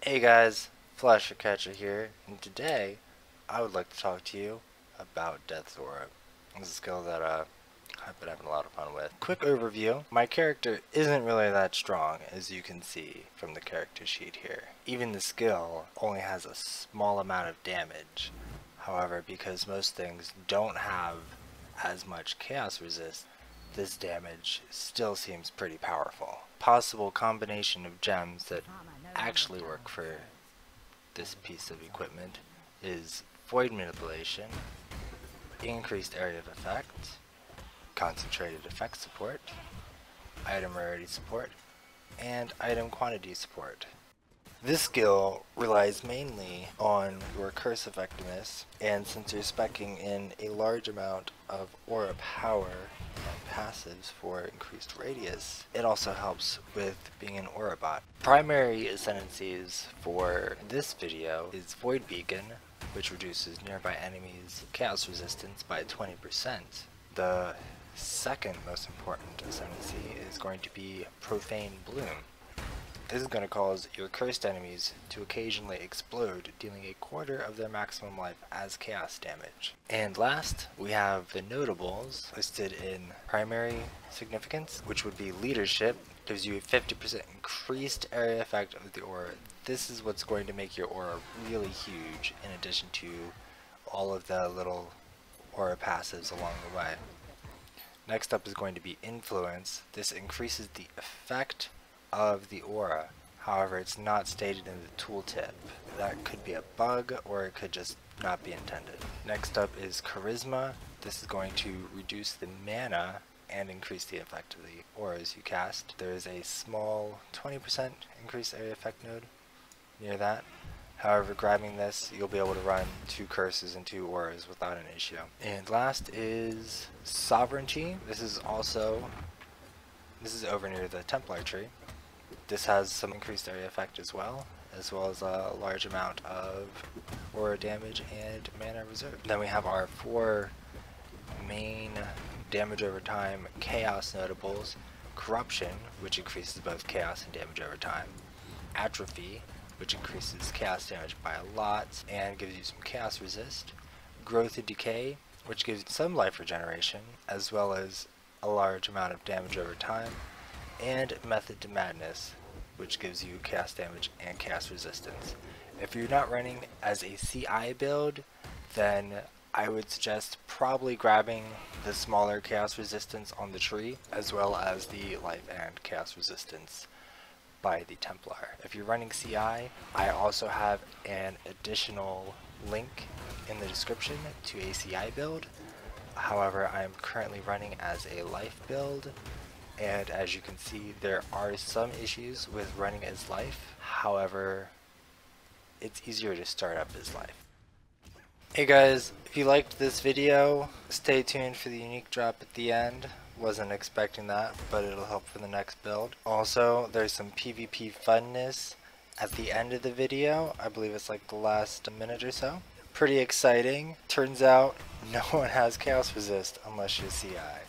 Hey guys, Flasher Catcher here, and today I would like to talk to you about Death's Aura. It's a skill that I've been having a lot of fun with. Quick overview, my character isn't really that strong, as you can see from the character sheet here. Even the skill only has a small amount of damage. However, because most things don't have as much chaos resist, this damage still seems pretty powerful. Possible combination of gems that actually work for this piece of equipment is Void Manipulation, Increased Area of Effect, Concentrated Effect Support, Item Rarity Support, and Item Quantity Support. This skill relies mainly on your curse effectiveness, and since you're speccing in a large amount of aura power and passives for increased radius, it also helps with being an aura bot. Primary ascendancies for this video is Void Beacon, which reduces nearby enemies' chaos resistance by 20%. The second most important ascendancy is going to be Profane Bloom. This is going to cause your cursed enemies to occasionally explode, dealing a quarter of their maximum life as chaos damage. And last, we have the notables listed in primary significance, which would be Leadership. Gives you a 50% increased area effect of the aura. This is what's going to make your aura really huge, in addition to all of the little aura passives along the way. Next up is going to be Influence. This increases the effect of the aura. However, it's not stated in the tooltip. That could be a bug, or it could just not be intended. Next up is Charisma. This is going to reduce the mana and increase the effect of the auras you cast. There is a small 20% increased area effect node near that. However, grabbing this, you'll be able to run 2 curses and 2 auras without an issue. And last is Sovereignty. This is over near the Templar tree. This has some increased area effect as well as a large amount of aura damage and mana reserve. Then we have our 4 main damage over time chaos notables. Corruption, which increases both chaos and damage over time. Atrophy, which increases chaos damage by a lot and gives you some chaos resist. Growth and Decay, which gives some life regeneration as well as a large amount of damage over time. And Method to Madness, which gives you chaos damage and chaos resistance. If you're not running as a CI build, then I would suggest probably grabbing the smaller chaos resistance on the tree, as well as the life and chaos resistance by the Templar. If you're running CI, I also have an additional link in the description to a CI build. However, I am currently running as a life build, and as you can see, there are some issues with running as life. However, it's easier to start up as life. Hey guys, if you liked this video, stay tuned for the unique drop at the end. Wasn't expecting that, but it'll help for the next build. Also, there's some PvP funness at the end of the video. I believe it's like the last minute or so. Pretty exciting. Turns out no one has chaos resist unless you're CI.